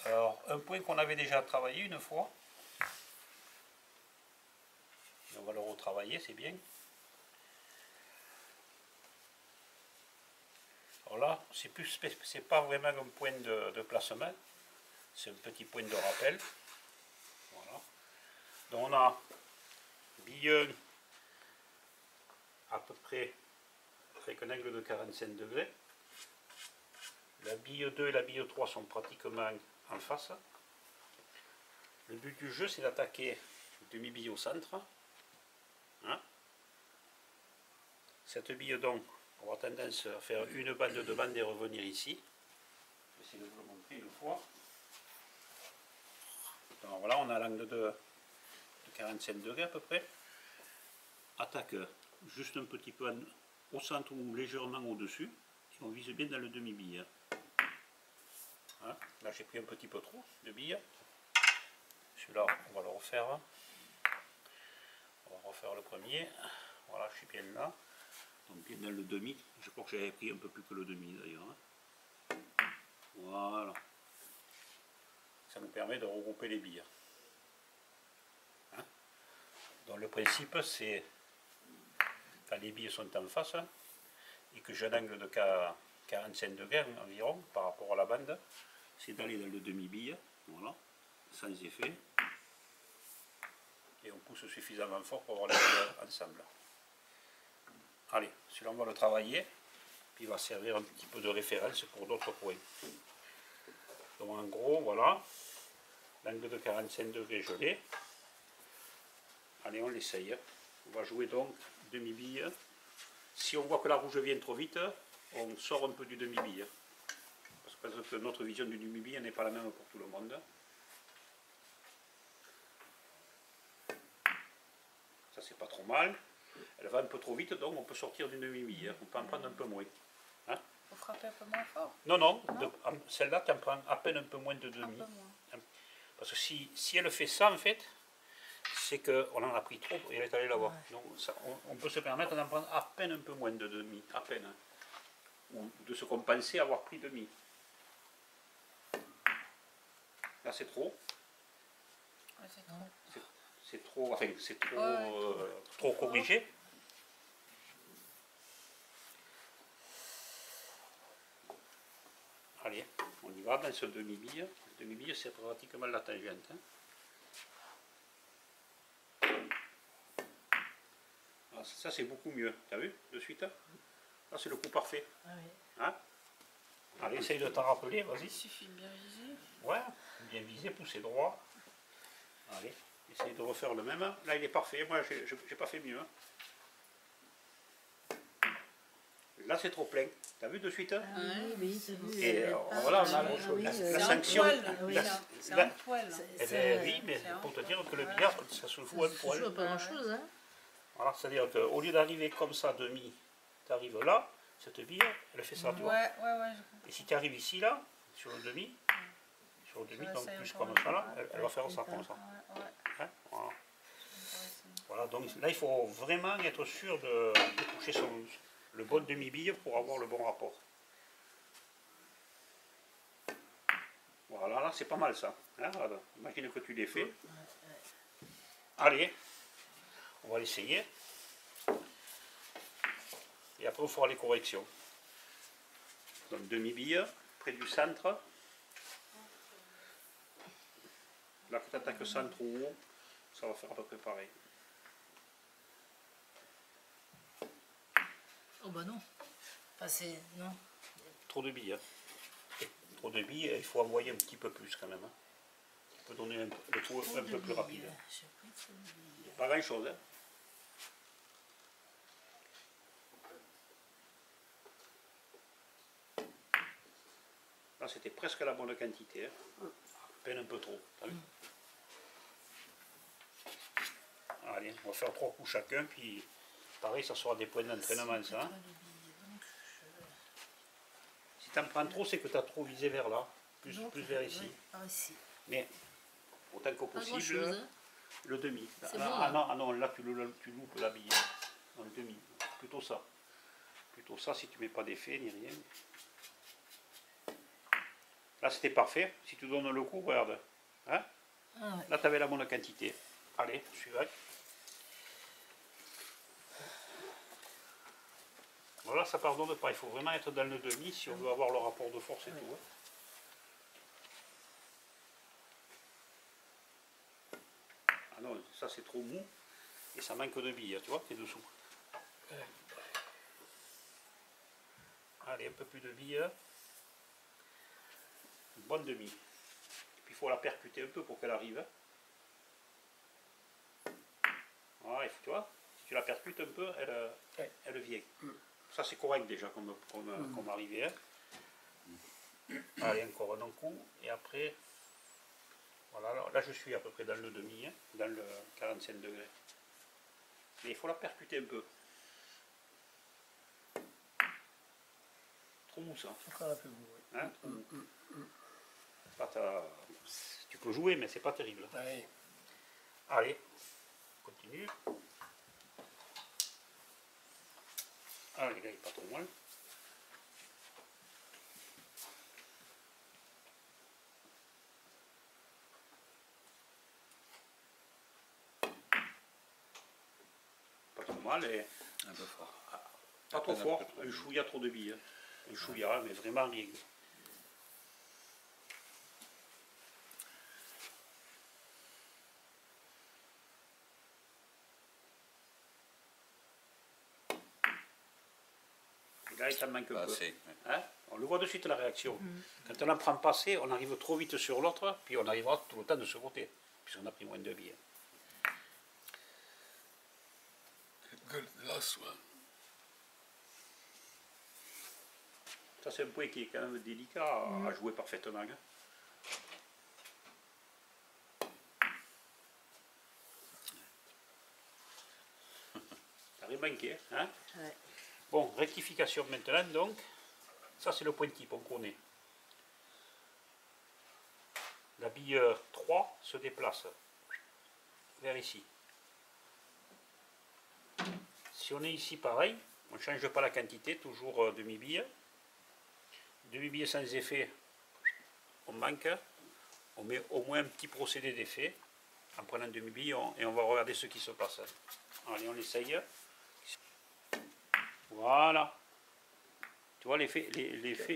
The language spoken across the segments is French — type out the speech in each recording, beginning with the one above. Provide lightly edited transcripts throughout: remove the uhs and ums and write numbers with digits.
Alors, un point qu'on avait déjà travaillé une fois. Et on va le retravailler, c'est bien. Alors là, c'est pas vraiment un point de placement, c'est un petit point de rappel. Voilà. Donc on a bille 1 à peu près avec un angle de 45 degrés. La bille 2 et la bille 3 sont pratiquement en face. Le but du jeu, c'est d'attaquer le demi-bille au centre. Hein. Cette bille donc, on aura tendance à faire une bande de bande et revenir ici. Je vais essayer de vous le montrer une fois. Donc voilà, on a l'angle de 45 degrés à peu près. Attaque juste un petit peu au centre ou légèrement au-dessus. Et on vise bien dans le demi-bille. Hein. Là j'ai pris un petit peu trop de billes. Celui-là, on va le refaire. On va refaire le premier. Voilà, je suis bien là. Donc bien dans le demi. Je crois que j'avais pris un peu plus que le demi d'ailleurs. Hein. Voilà. Ça nous permet de regrouper les billes. Hein. Donc le principe c'est, quand les billes sont en face et que j'ai un angle de 45 degrés environ par rapport à la bande, c'est d'aller dans le demi-bille, voilà, sans effet. Et on pousse suffisamment fort pour avoir les billes ensemble. Allez, celui-là on va le travailler, puis il va servir un petit peu de référence pour d'autres points. Donc en gros, voilà, l'angle de 45 degrés je l'ai. Allez, on l'essaye. On va jouer donc demi-bille. Si on voit que la rouge vient trop vite, on sort un peu du demi-bille. Parce que notre vision du demi-bille n'est pas la même pour tout le monde. Ça c'est pas trop mal. Elle va un peu trop vite, donc on peut sortir d'une demi-bille. On peut en prendre un peu moins. Hein? Faut frapper un peu moins fort. Non, non. Celle-là, tu en prends à peine un peu moins de demi. Parce que si elle fait ça, en fait, c'est qu'on en a pris trop et elle est allée là-bas. Donc ça, on peut se permettre d'en prendre à peine un peu moins de demi. À peine. Ou de se compenser à avoir pris demi. Là, c'est trop. Ouais, c'est trop. C'est trop, enfin, c'est trop, trop corrigé. Allez, on y va dans ce demi-bille. Le demi-bille, c'est pratiquement la tangente. Hein. Alors, ça, c'est beaucoup mieux. T'as vu, de suite? Là, c'est le coup parfait. Ah oui. Hein? Allez, essaye de t'en rappeler, vas-y. Il suffit de bien viser. Ouais, bien viser, pousser droit. Allez, essaye de refaire le même. Là, il est parfait. Moi, j'ai pas fait mieux. Hein. Là, c'est trop plein. T'as vu de suite? Ah, oui, t'as vu. Et voilà, on a la sanction. C'est un poil. Eh bien, oui, mais pour te dire que le billard, ça se fout un Ça poil. joue pas grand chose, hein. Voilà, c'est-à-dire qu'au lieu d'arriver comme ça, demi, tu arrives là, cette bille, elle fait ça, tu vois. Ouais. Et si tu arrives ici, là, sur le demi, donc plus comme ça, là, elle va faire ça comme ça. Hein, voilà. Voilà, donc là, il faut vraiment être sûr de toucher le bon demi-bille pour avoir le bon rapport. Voilà, là, c'est pas mal ça. Hein, voilà. Imagine que tu l'aies fait. Allez, on va l'essayer. Et après, on fera les corrections. Donc, demi-bille, près du centre. Là, que tu attaques centre ou haut, ça va faire à peu près pareil. Oh bah non. Enfin, c'est... non. Trop de billes. Hein. Trop de billes, il faut envoyer un petit peu plus quand même. Hein. Ça peut donner le coup un peu plus rapide. Pas grand chose. Hein. Là, c'était presque la bonne quantité. Hein. À peine un peu trop. Allez, on va faire 3 coups chacun, puis pareil, ça sera des points d'entraînement, ça. Hein. Si tu en prends trop, c'est que tu as trop visé vers là, plus vers ici. Mais, autant que possible, le demi. Non, là tu loupes la bille. Dans le demi. Plutôt ça. Plutôt ça si tu mets pas d'effet ni rien. Là, c'était parfait. Si tu donnes le coup, regarde. Hein? Ah ouais. Là, tu avais la bonne quantité. Allez, suivant. Voilà, ça pardonne pas. Il faut vraiment être dans le demi si on veut avoir le rapport de force et tout. Hein. Ah non, ça c'est trop mou. Et ça manque de billes, tu vois, qui est dessous. Allez, un peu plus de billes. Une bonne demi. Puis il faut la percuter un peu pour qu'elle arrive. Voilà, tu vois, si tu la percutes un peu, elle vient. Ça c'est correct déjà comme arrivée. Hein. Allez, encore un coup. Et après, voilà, là je suis à peu près dans le demi, hein, dans le 45 degrés. Mais il faut la percuter un peu. Trop mou ça. Encore un peu mou, oui. Hein, trop mou. Tu peux jouer, mais c'est pas terrible. Ouais. Allez, on continue. Allez, là il est pas trop mal. Pas trop mal et Un peu fort. pas trop fort. Un chouïa trop de billes. Hein. Un chouïa, mais vraiment rien. Et là, il t'en manque un Pas peu. assez. Hein? On le voit de suite la réaction. Quand on en prend pas assez, on arrive trop vite sur l'autre, puis on arrivera tout le temps de ce côté, puisqu'on a pris moins de billes. Good, last one. Ça, c'est un point qui est quand même délicat à jouer parfaitement. Hein. Ça aurait manqué. Hein? Ouais. Bon, rectification maintenant, donc. Ça, c'est le point type, on connaît. La bille 3 se déplace vers ici. Si on est ici, pareil, on ne change pas la quantité, toujours demi-bille. Demi-bille sans effet, on manque. On met au moins un petit procédé d'effet en prenant demi-bille et on va regarder ce qui se passe. Allez, on essaye. Voilà. Tu vois, l'effet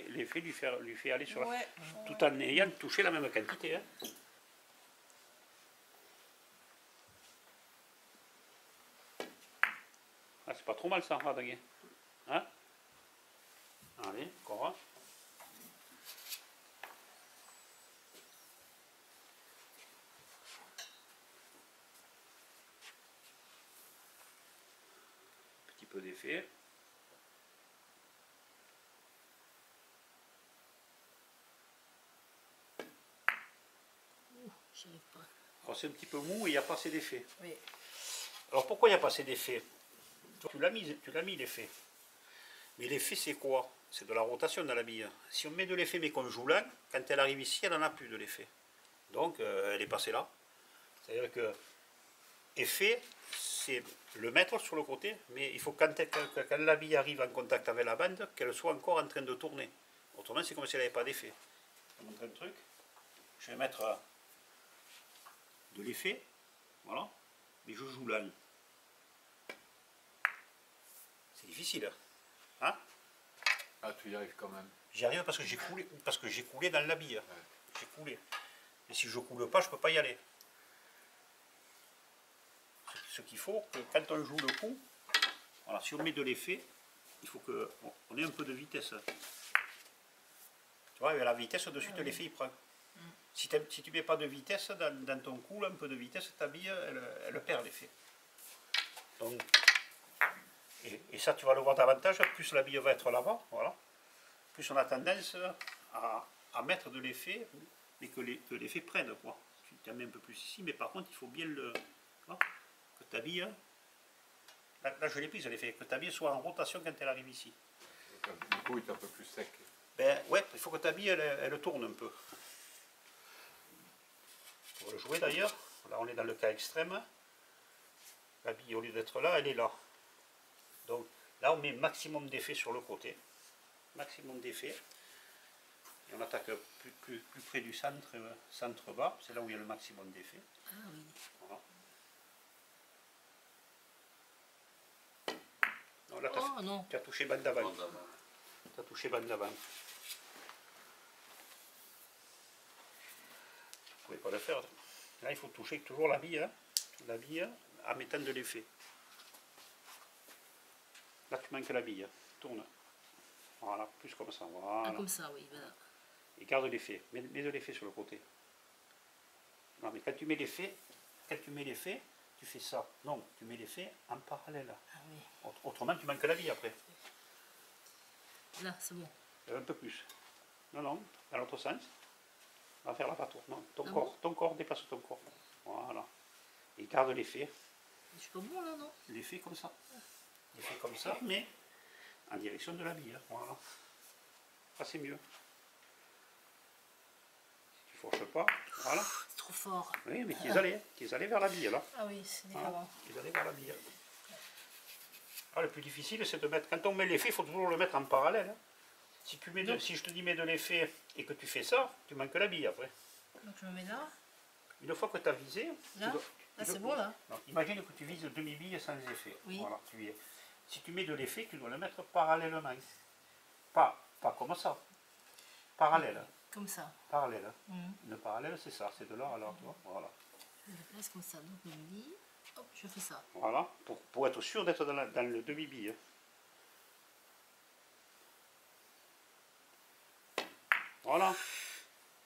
lui fait aller sur la... Ouais. Tout en ayant touché la même quantité. Hein. Ah, c'est pas trop mal ça, Radagé. Hein? Allez, encore un. Petit peu d'effet. J'y arrive pas. Alors c'est un petit peu mou et il n'y a pas assez d'effet. Oui. Alors pourquoi il n'y a pas assez d'effet? Tu l'as mis l'effet. Mais l'effet c'est quoi? C'est de la rotation dans la bille. Si on met de l'effet mais qu'on joue là, quand elle arrive ici, elle n'en a plus de l'effet. Donc elle est passée là. C'est-à-dire que effet, c'est le mettre sur le côté, mais il faut quand la bille arrive en contact avec la bande, qu'elle soit encore en train de tourner. Autrement, c'est comme si elle n'avait pas d'effet. Je vais montrer un truc. Je vais mettre de l'effet, voilà, mais je joue là. C'est difficile. Hein? Ah, tu y arrives quand même. J'y arrive parce que j'ai coulé dans la bille. Ouais. J'ai coulé. Et si je ne coule pas, je ne peux pas y aller. Ce qu'il faut, que quand on joue le coup, voilà, si on met de l'effet, il faut qu'on ait un peu de vitesse. Tu vois, avec la vitesse, de suite, l'effet il prend. Si tu ne mets pas de vitesse dans ton coup, un peu de vitesse, ta bille, elle perd l'effet. Donc, et ça, tu vas le voir davantage, plus la bille va être là-bas, voilà. Plus on a tendance à mettre de l'effet, mais que l'effet prenne, quoi. Tu en mets un peu plus ici, mais par contre, il faut bien que ta bille, là je l'ai prise l'effet, que ta bille soit en rotation quand elle arrive ici. Du coup, il est un peu plus sec. Ben ouais, il faut que ta bille, elle tourne un peu. On va le jouer d'ailleurs. Là, on est dans le cas extrême. La bille, au lieu d'être là, elle est là. Donc là, on met maximum d'effet sur le côté. Maximum d'effet. Et on attaque plus près du centre bas, c'est là où il y a le maximum d'effet. Ah oui. Voilà. Non, là, Oh non. tu as touché bande d'avant. Bon, d'abord. Tu as touché bande d'avant. Vous ne pouvez pas le faire. Là, il faut toucher toujours la bille, hein, en mettant de l'effet. Là, tu manques la bille. Tourne. Voilà, plus comme ça. Voilà. Ah, comme ça, oui. Voilà. Et garde l'effet. Mets de l'effet sur le côté. Non, mais quand tu mets l'effet, tu fais ça. Non, tu mets l'effet en parallèle. Ah oui. Autrement, tu manques la bille après. Là, c'est bon. Un peu plus. Non, non, dans l'autre sens. On va faire la patour. Non, Ah ton corps, déplace ton corps. Voilà. Et garde l'effet. Je suis pas bon là, non? L'effet comme ça. L'effet comme ça, mais en direction de la bille. Hein. Voilà. Ça, c'est mieux. Tu forces pas. Voilà. C'est trop fort. Oui, mais tu es allé vers la bille là. Ah oui, c'est Voilà. différent. Tu es allé vers la bille. Ah, le plus difficile, c'est de mettre. Quand on met l'effet, il faut toujours le mettre en parallèle. Hein. Si je te dis mets de l'effet et que tu fais ça, tu manques la bille après. Donc je me mets là. Une fois que tu as visé, Là Ah, c'est bon là. non, imagine que tu vises demi-bille sans effet. Oui. Voilà, si tu mets de l'effet, tu dois le mettre parallèlement. Pas comme ça. Parallèle. Comme ça. Parallèle. Mhm. Le parallèle, c'est ça, c'est de là à là. Tu vois. Voilà. Je le place comme ça. Donc je me dis, hop, je fais ça. Voilà. Pour être sûr d'être dans le demi-bille. Voilà.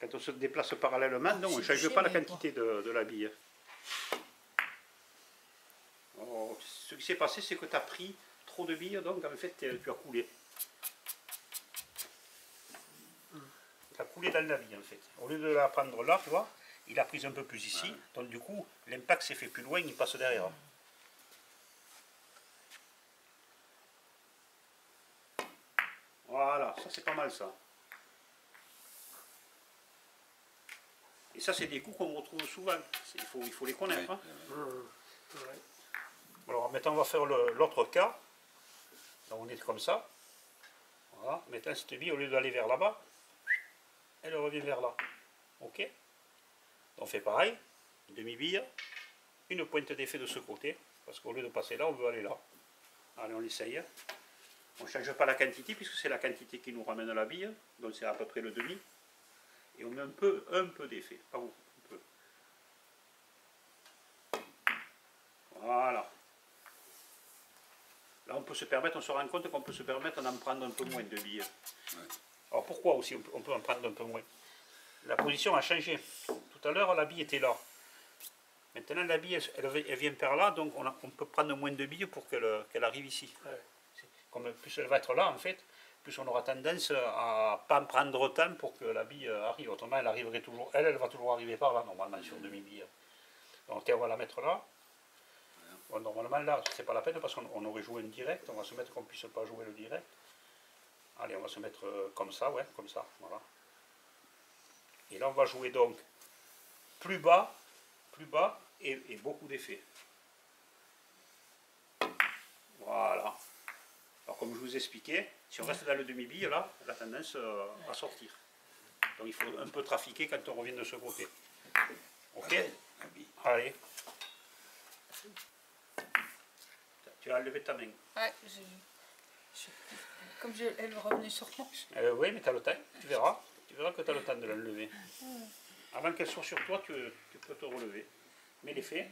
Quand on se déplace parallèlement, non, on ne change pas la quantité de la bille. Oh, ce qui s'est passé, c'est que tu as pris trop de billes, donc en fait, tu as coulé. Tu as coulé dans la bille, en fait. Au lieu de la prendre là, tu vois, il a pris un peu plus ici, donc du coup, l'impact s'est fait plus loin, il passe derrière. Voilà, ça c'est pas mal ça. Et ça, c'est des coups qu'on retrouve souvent. Il faut les connaître. Hein. Alors maintenant, on va faire l'autre cas. Donc, on est comme ça. Voilà. Maintenant, cette bille, au lieu d'aller vers là-bas, elle revient vers là. Ok. Donc, on fait pareil. Demi-bille. Une pointe d'effet de ce côté. Parce qu'au lieu de passer là, on veut aller là. Allez, on l'essaye. On ne change pas la quantité, puisque c'est la quantité qui nous ramène la bille. Donc, c'est à peu près le demi. Et on met un peu d'effet, pas beaucoup, un peu. Voilà. Là, on peut se permettre, on se rend compte qu'on peut se permettre d'en prendre un peu moins de billes. Ouais. Alors pourquoi aussi on peut en prendre un peu moins? La position a changé. Tout à l'heure, la bille était là. Maintenant, la bille, elle vient par là, donc on peut prendre moins de billes pour qu'elle arrive ici. Comme plus elle va être là, en fait, plus on aura tendance à ne pas en prendre autant pour que la bille arrive. Autrement, elle arriverait toujours, elle va toujours arriver par là, normalement, sur demi-bille. Donc, on va la mettre là. Bon, normalement, là, c'est pas la peine parce qu'on aurait joué un direct. On va se mettre qu'on ne puisse pas jouer le direct. Allez, on va se mettre comme ça, ouais, comme ça, voilà. Et là, on va jouer donc plus bas et beaucoup d'effets. Voilà. Alors, comme je vous expliquais, si on reste dans le demi-bille, là, elle a tendance à sortir. Donc, il faut un peu trafiquer quand on revient de ce côté. Ok? Allez. Tu as enlevé ta main. Ouais, comme elle revenait sur moi. Oui, mais tu as le temps, tu verras. Tu verras que tu as le temps de l'enlever. Avant qu'elle soit sur toi, tu peux te relever. Mets l'effet.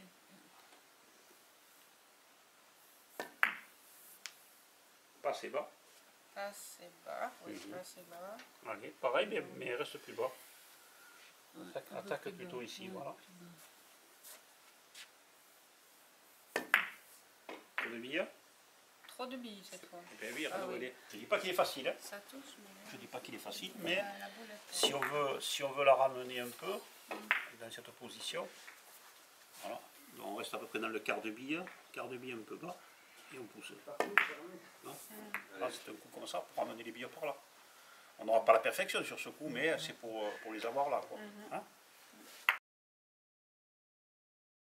Pas assez bas. Assez bas, oui, assez bas. Allez, pareil, mais reste plus bas. Attaque plutôt ici, voilà. Trop de billes. Trop de billes cette fois. Eh bien oui, Ah oui. je ne dis pas qu'il est facile. Hein. Ça touche, mais... Je ne dis pas qu'il est facile, mais la boulette. si on veut la ramener un peu dans cette position, voilà. Donc on reste à peu près dans le quart de bille un peu bas, et on pousse. Non là, c'est un coup comme ça pour ramener les billes par là. On n'aura pas la perfection sur ce coup, mais c'est pour les avoir là. Quoi. Hein